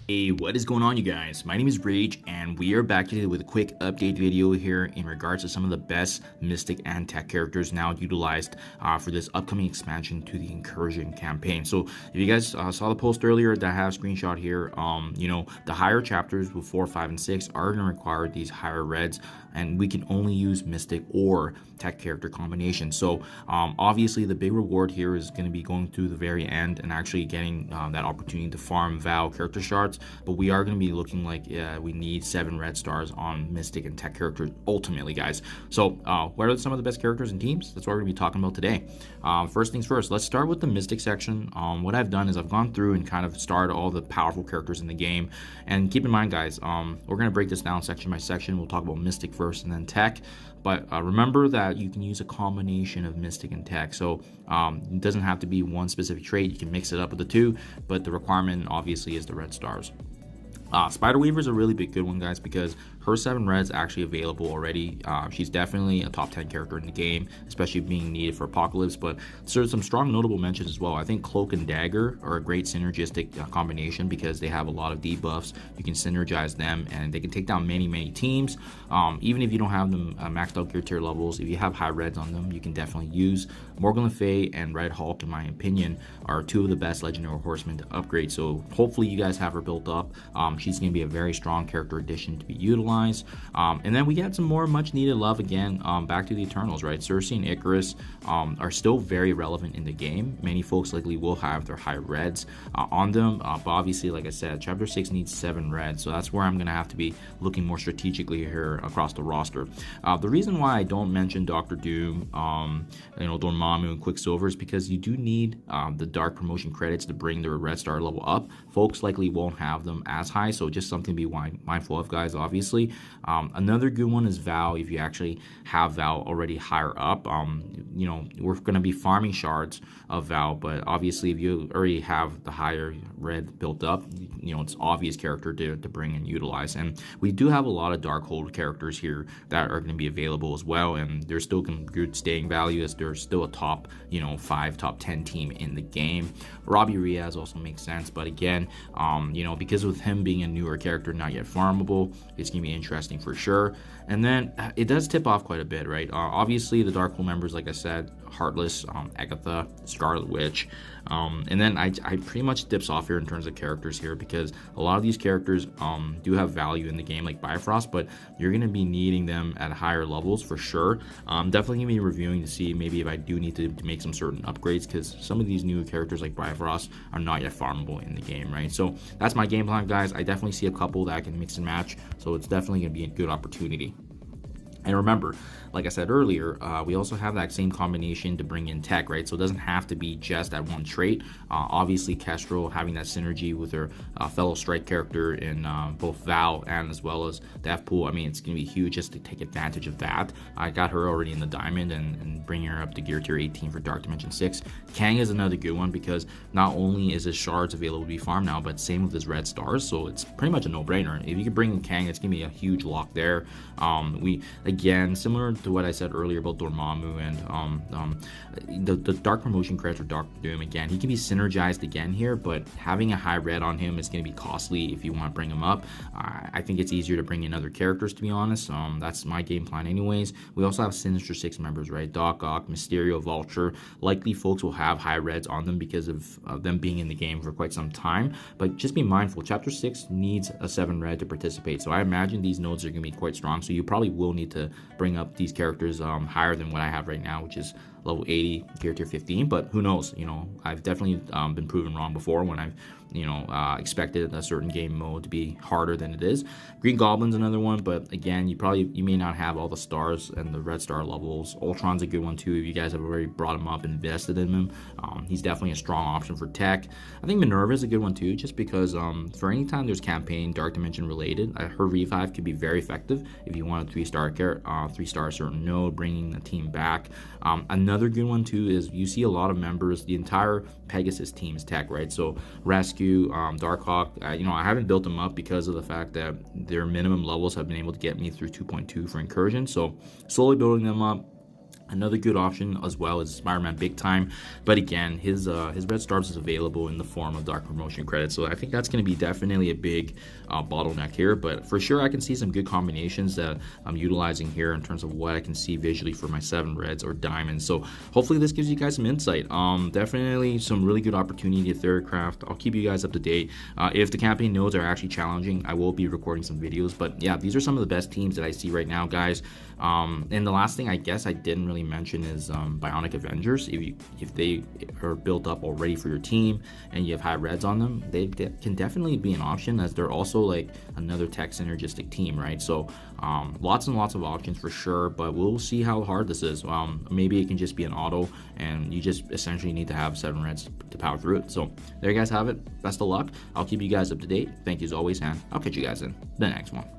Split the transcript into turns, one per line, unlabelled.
Hey, what is going on, you guys? My name is Rayge, and we are back today with a quick update video here in regards to some of the best Mystic and Tech characters now utilized for this upcoming expansion to the Incursion campaign. So if you guys saw the post earlier that I have a screenshot here, the higher chapters with 4, 5, and 6 are going to require these higher reds, and we can only use Mystic or Tech character combination. So obviously the big reward here is going to be going through the very end and actually getting that opportunity to farm Vahl character shards. But we are going to be looking like we need 7 red stars on Mystic and Tech characters ultimately, guys. So what are some of the best characters and teams? That's what we're going to be talking about today. First things first, let's start with the Mystic section. What I've done is I've gone through and kind of starred all the powerful characters in the game. And keep in mind, guys, we're going to break this down section by section. We'll talk about Mystic first and then Tech. But remember that you can use a combination of Mystic and Tech. So it doesn't have to be one specific trait. You can mix it up with the two, but the requirement obviously is the red stars. Spider Weaver is a really big good one, guys, because her 7 reds actually available already. She's definitely a top 10 character in the game, especially being needed for Apocalypse, but there's some strong notable mentions as well. I think Cloak and Dagger are a great synergistic combination because they have a lot of debuffs. You can synergize them and they can take down many teams. Even if you don't have them maxed out gear tier levels, if you have high reds on them, you can definitely use. Morgan Le Fay and Red Hulk, in my opinion, are 2 of the best legendary horsemen to upgrade. So hopefully you guys have her built up. She's going to be a very strong character addition to be utilized. And then we get some more much needed love again back to the Eternals, right? Cersei and Icarus are still very relevant in the game. Many folks likely will have their high reds on them, but obviously, like I said, chapter 6 needs 7 reds, so that's where I'm gonna have to be looking more strategically here across the roster. The reason why I don't mention Doctor Doom, Dormammu and Quicksilver is because you do need the dark promotion credits to bring their red star level up. Folks likely won't have them as high, so just something to be mindful of, guys, obviously. Another good one is Vahl. If you actually have Vahl already higher up, we're going to be farming shards of Vahl, but obviously if you already have the higher red built up, it's obvious character to bring and utilize. And we do have a lot of Darkhold characters here that are going to be available as well, and there's still good staying value as there's still a top 5, top 10 team in the game. Robbie Riaz also makes sense, but again, because with him being a newer character, not yet farmable, it's gonna be interesting for sure. And then it does tip off quite a bit, right? Obviously the Darkhold members, like I said, Heartless, Agatha, Scarlet Witch, and then I pretty much dips off here in terms of characters here because a lot of these characters do have value in the game, like Bifrost, but you're going to be needing them at higher levels for sure. Definitely going to be reviewing to see maybe if I do need to make some certain upgrades because some of these new characters like Bifrost are not yet farmable in the game, right? So that's my game plan, guys. I definitely see a couple that I can mix and match, so it's definitely going to be a good opportunity. And remember, like I said earlier, we also have that same combination to bring in Tech, right? So it doesn't have to be just that one trait. Obviously, Kestrel having that synergy with her fellow strike character in both Vahl and as well as Deathpool. I mean, it's going to be huge just to take advantage of that. I got her already in the Diamond and bringing her up to Gear Tier 18 for Dark Dimension 6. Kang is another good one because not only is his shards available to be farmed now, but same with his red stars. So it's pretty much a no-brainer. If you can bring in Kang, it's going to be a huge lock there. Again, similar to what I said earlier about Dormammu and the dark promotion credits for Doctor Doom, again, he can be synergized again here, but having a high red on him is going to be costly if you want to bring him up. I think it's easier to bring in other characters, to be honest. That's my game plan anyways. We also have Sinister Six members, right? Doc Ock, Mysterio, Vulture. Likely folks will have high reds on them because of them being in the game for quite some time, but just be mindful. Chapter 6 needs a 7 red to participate, so I imagine these nodes are going to be quite strong, so you probably will need to bring up these characters higher than what I have right now, which is level 80, Gear Tier 15, but who knows? I've definitely been proven wrong before when I've expected a certain game mode to be harder than it is. Green Goblin's another one, but again, you may not have all the stars and the red star levels. Ultron's a good one too if you guys have already brought him up and invested in him. He's definitely a strong option for Tech. I think Minerva's a good one too, just because for any time there's campaign Dark Dimension related, her revive could be very effective if you want a 3-star certain node, bringing the team back. Another good one too is you see a lot of members, the entire Pegasus team's Tech, right? So Rescue, Darkhawk, I haven't built them up because of the fact that their minimum levels have been able to get me through 2.2 for Incursion, so slowly building them up. Another good option as well is Spider-Man Big Time, but again, his red stars is available in the form of dark promotion credits, so I think that's going to be definitely a big bottleneck here. But for sure, I can see some good combinations that I'm utilizing here in terms of what I can see visually for my 7 reds or diamonds. So hopefully this gives you guys some insight. Definitely some really good opportunity at third craft. I'll keep you guys up to date. If the campaign nodes are actually challenging, I will be recording some videos. But yeah, these are some of the best teams that I see right now, guys. And the last thing I guess I didn't really mention is Bionic Avengers. If they are built up already for your team and you have high reds on them, they can definitely be an option, as they're also like another tech synergistic team, right? So lots and lots of options for sure, but we'll see how hard this is. Maybe it can just be an auto and you just essentially need to have 7 reds to power through it. So there you guys have it. Best of luck. I'll keep you guys up to date. Thank you as always, and I'll catch you guys in the next one.